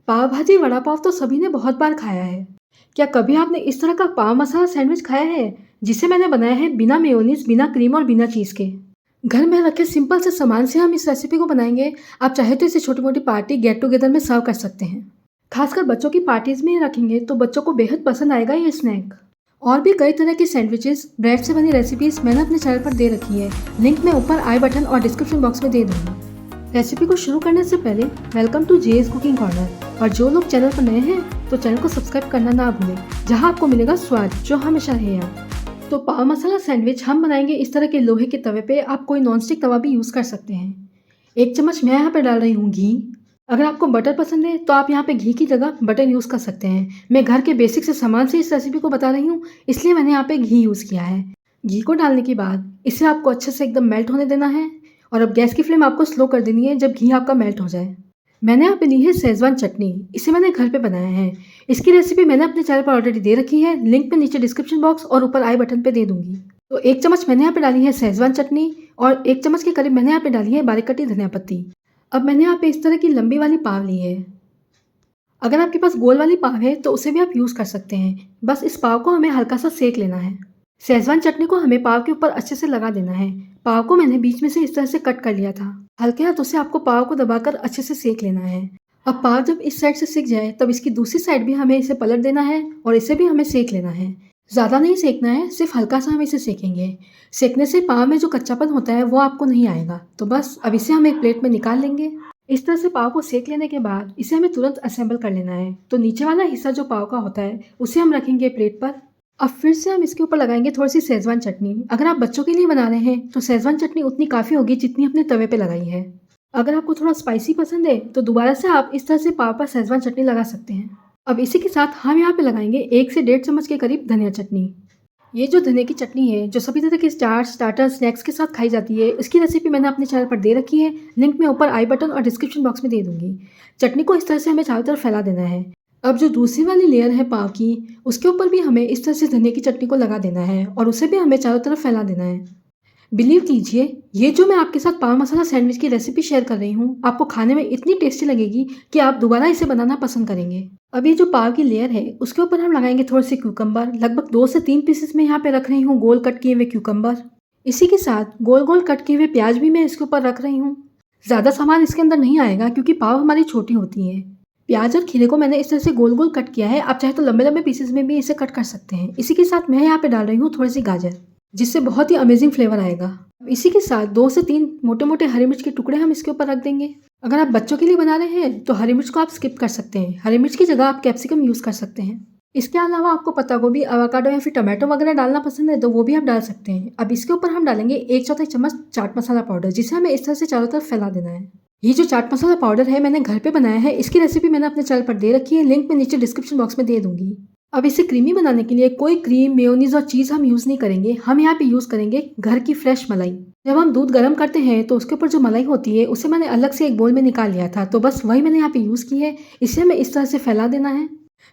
पाव भाजी वड़ा पाव तो सभी ने बहुत बार खाया है। क्या कभी आपने इस तरह का पाव मसाला सैंडविच खाया है जिसे मैंने बनाया है बिना मेयोनीज, बिना क्रीम और बिना चीज़ के? घर में रखे सिंपल से सामान से हम इस रेसिपी को बनाएंगे। आप चाहे तो इसे छोटी मोटी पार्टी, गेट टुगेदर में सर्व कर सकते हैं। खासकर बच्चों की पार्टीज में रखेंगे तो बच्चों को बेहद पसंद आएगा ये स्नैक। और भी कई तरह की सैंडविचेस, ब्रेड से बनी रेसिपीज मैंने अपने चैनल पर दे रखी है। लिंक मैं ऊपर आई बटन और डिस्क्रिप्शन बॉक्स में दे दूंगी। रेसिपी को शुरू करने से पहले welcome to JS cooking corner. और जो लोग चैनल पर नए हैं तो चैनल को सब्सक्राइब करना ना भूलें, जहां आपको मिलेगा स्वाद जो हमेशा रहे यहाँ। तो पाव मसाला सैंडविच हम बनाएंगे इस तरह के लोहे के तवे पे। आप कोई नॉनस्टिक तवा भी यूज़ कर सकते हैं। 1 चम्मच मैं यहाँ पे डाल रही हूँ घी। अगर आपको बटर पसंद है तो आप यहाँ पे घी की जगह बटर यूज़ कर सकते हैं। मैं घर के बेसिक से सामान से इस रेसिपी को बता रही हूँ, इसलिए मैंने यहाँ पे घी यूज़ किया है। घी को डालने के बाद इसे आपको अच्छे से एकदम मेल्ट होने देना है। और अब गैस की फ्लेम आपको स्लो कर देनी है जब घी आपका मेल्ट हो जाए। मैंने यहाँ पे ली है शेजवान चटनी। इसे मैंने घर पे बनाया है। इसकी रेसिपी मैंने अपने चैनल पर ऑलरेडी दे रखी है। लिंक मैं नीचे डिस्क्रिप्शन बॉक्स और ऊपर आई बटन पे दे दूंगी। तो 1 चम्मच मैंने यहाँ पे डाली है शेजवान चटनी और 1 चम्मच के करीब मैंने यहाँ पे डाली है बारीक कटी धनिया पत्ती। अब मैंने यहाँ पे इस तरह की लंबी वाली पाव ली है। अगर आपके पास गोल वाली पाव है तो उसे भी आप यूज़ कर सकते हैं। बस इस पाव को हमें हल्का सा सेक लेना है। शेजवान चटनी को हमें पाव के ऊपर अच्छे से लगा देना है। पाव को मैंने बीच में से इस तरह से कट कर लिया था। हल्के हाथों से आपको पाव को दबाकर अच्छे से सेक लेना है। अब पाव जब इस साइड से सिक जाए तब इसकी दूसरी साइड भी हमें इसे पलट देना है और इसे भी हमें सेक लेना है। ज़्यादा नहीं सेकना है, सिर्फ हल्का सा हम इसे सेकेंगे। सेकने से पाव में जो कच्चापन होता है वो आपको नहीं आएगा। तो बस अब इसे हम एक प्लेट में निकाल लेंगे। इस तरह से पाव को सेक लेने के बाद इसे हमें तुरंत असेंबल कर लेना है। तो नीचे वाला हिस्सा जो पाव का होता है उसे हम रखेंगे प्लेट पर। अब फिर से हम इसके ऊपर लगाएंगे थोड़ी सी शेजवान चटनी। अगर आप बच्चों के लिए बना रहे हैं तो शेजवान चटनी उतनी काफ़ी होगी जितनी अपने तवे पे लगाई है। अगर आपको थोड़ा स्पाइसी पसंद है तो दोबारा से आप इस तरह से पाव पर शेजवान चटनी लगा सकते हैं। अब इसी के साथ हम यहाँ पे लगाएंगे 1 से 1.5 चम्मच के करीब धनिया चटनी। ये जो धनिया की चटनी है जो सभी तरह के चाट, स्टार्टर, स्नैक्स के साथ खाई जाती है, इसकी रेसिपी मैंने अपने चैनल पर दे रखी है। लिंक मैं ऊपर आई बटन और डिस्क्रिप्शन बॉक्स में दे दूंगी। चटनी को इस तरह से हमें चारों तरफ फैला देना है। अब जो दूसरी वाली लेयर है पाव की, उसके ऊपर भी हमें इस तरह से धनिया की चटनी को लगा देना है और उसे भी हमें चारों तरफ फैला देना है। बिलीव कीजिए, ये जो मैं आपके साथ पाव मसाला सैंडविच की रेसिपी शेयर कर रही हूँ, आपको खाने में इतनी टेस्टी लगेगी कि आप दोबारा इसे बनाना पसंद करेंगे। अब ये जो पाव की लेयर है उसके ऊपर हम लगाएंगे थोड़े से क्यूकम्बर। लगभग 2 से 3 पीसेस में यहाँ पे रख रही हूँ गोल कट किए हुए क्यूकम्बर। इसी के साथ गोल गोल कट किए हुए प्याज भी मैं इसके ऊपर रख रही हूँ। ज़्यादा सामान इसके अंदर नहीं आएगा क्योंकि पाव हमारी छोटी होती है। प्याज और खीरे को मैंने इस तरह से गोल गोल कट किया है। आप चाहे तो लंबे लंबे पीसेस में भी इसे कट कर सकते हैं। इसी के साथ मैं यहाँ पे डाल रही हूँ थोड़ी सी गाजर, जिससे बहुत ही अमेजिंग फ्लेवर आएगा। इसी के साथ 2 से 3 मोटे मोटे हरी मिर्च के टुकड़े हम इसके ऊपर रख देंगे। अगर आप बच्चों के लिए बना रहे हैं तो हरी मिर्च को आप स्किप कर सकते हैं। हरी मिर्च की जगह आप कैप्सिकम यूज़ कर सकते हैं। इसके अलावा आपको पत्ता गोभी, एवोकाडो या फिर टमाटो वगैरह डालना पसंद है तो वो भी आप डाल सकते हैं। अब इसके ऊपर हम डालेंगे 1/4 चम्मच चाट मसाला पाउडर, जिसे हमें इस तरह से चारों तरफ फैला देना है। ये जो चाट मसाला पाउडर है मैंने घर पे बनाया है। इसकी रेसिपी मैंने अपने चैनल पर दे रखी है। लिंक मैं नीचे डिस्क्रिप्शन बॉक्स में दे दूंगी। अब इसे क्रीमी बनाने के लिए कोई क्रीम, मेयोनीज और चीज़ हम यूज़ नहीं करेंगे। हम यहाँ पे यूज़ करेंगे घर की फ्रेश मलाई। जब हम दूध गर्म करते हैं तो उसके ऊपर जो मलाई होती है उसे मैंने अलग से एक बोल में निकाल लिया था, तो बस वही मैंने यहाँ पे यूज़ की है। इसे हमें इस तरह से फैला देना है।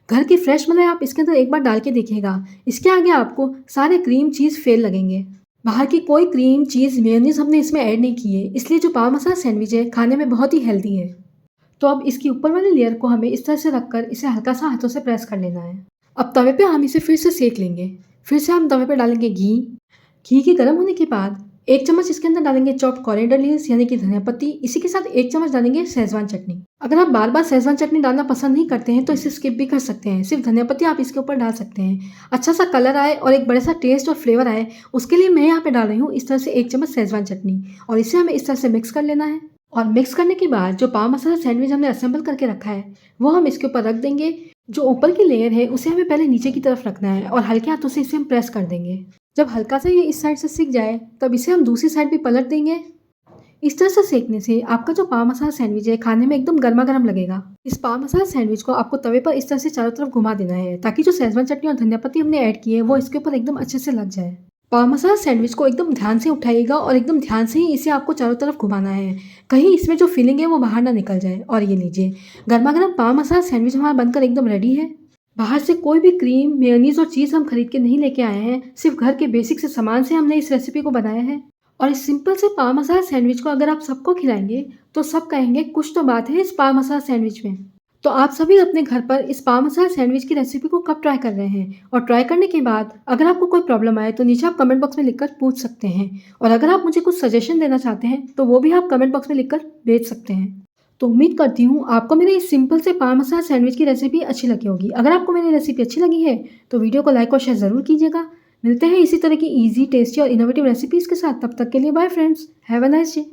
घर की फ्रेश मलाई आप इसके अंदर एक बार डाल के देखिएगा। इसके आगे आपको सारे क्रीम, चीज़ फेल लगेंगे। बाहर की कोई क्रीम, चीज़, मेयोनीज हमने इसमें ऐड नहीं की है, इसलिए जो पाव मसाला सैंडविच है खाने में बहुत ही हेल्दी है। तो अब इसकी ऊपर वाली लेयर को हमें इस तरह से रखकर इसे हल्का सा हाथों से प्रेस कर लेना है। अब तवे पे हम इसे फिर से सेक लेंगे। फिर से हम तवे पे डालेंगे घी। घी के गर्म होने के बाद 1 चम्मच इसके अंदर डालेंगे चॉप्ड कोरिएंडर लीव्स यानी कि धनिया पत्ती। इसी के साथ 1 चम्मच डालेंगे शेजवान चटनी। अगर आप बार बार शेजवान चटनी डालना पसंद नहीं करते हैं तो इसे स्किप भी कर सकते हैं। सिर्फ धनिया पत्ती आप इसके ऊपर डाल सकते हैं। अच्छा सा कलर आए और एक बड़ा सा टेस्ट और फ्लेवर आए, उसके लिए मैं यहाँ पे डाल रही हूँ इस तरह से 1 चम्मच शेजवान चटनी। और इसे हमें इस तरह से मिक्स कर लेना है। और मिक्स करने के बाद जो पाव मसाला सैंडविच हमने असेंबल करके रखा है वो हम इसके ऊपर रख देंगे। जो ऊपर की लेयर है उसे हमें पहले नीचे की तरफ रखना है और हल्के हाथों से इसे हम प्रेस कर देंगे। जब हल्का सा ये इस साइड से सिक जाए तब इसे हम दूसरी साइड भी पलट देंगे। इस तरह से सेकने से आपका जो पाव मसाला सैंडविच है खाने में एकदम गर्मा गर्म लगेगा। इस पाव मसाला सैंडविच को आपको तवे पर इस तरह से चारों तरफ घुमा देना है ताकि जो शेजवान चटनी और धनिया पत्ती हमने ऐड की है वो इसके ऊपर एकदम अच्छे से लग जाए। पाव मसाला सैंडविच को एकदम ध्यान से उठाइएगा और एकदम ध्यान से ही इसे आपको चारों तरफ घुमाना है, कहीं इसमें जो फीलिंग है वो बाहर ना निकल जाए। और ये लीजिए, गर्मा गर्म पाव मसाला सैंडविच हमारा बनकर एकदम रेडी है। बाहर से कोई भी क्रीम, मेयोनीज और चीज़ हम खरीद के नहीं लेके आए हैं। सिर्फ घर के बेसिक से सामान से हमने इस रेसिपी को बनाया है। और इस सिंपल से पाव मसाला सैंडविच को अगर आप सबको खिलाएंगे तो सब कहेंगे कुछ तो बात है इस पाव मसाला सैंडविच में। तो आप सभी अपने घर पर इस पाव मसाला सैंडविच की रेसिपी को कब ट्राई कर रहे हैं? और ट्राई करने के बाद अगर आपको कोई प्रॉब्लम आए तो नीचे आप कमेंट बॉक्स में लिखकर पूछ सकते हैं। और अगर आप मुझे कुछ सजेशन देना चाहते हैं तो वो भी आप कमेंट बॉक्स में लिखकर भेज सकते हैं। तो उम्मीद करती हूँ आपको मेरे इस सिंपल से पाव मसाला सैंडविच की रेसिपी अच्छी लगी होगी। अगर आपको मेरी रेसिपी अच्छी लगी है तो वीडियो को लाइक और शेयर ज़रूर कीजिएगा। मिलते हैं इसी तरह की ईजी, टेस्टी और इनोवेटिव रेसिपीज़ के साथ। तब तक के लिए bye friends, have a nice day.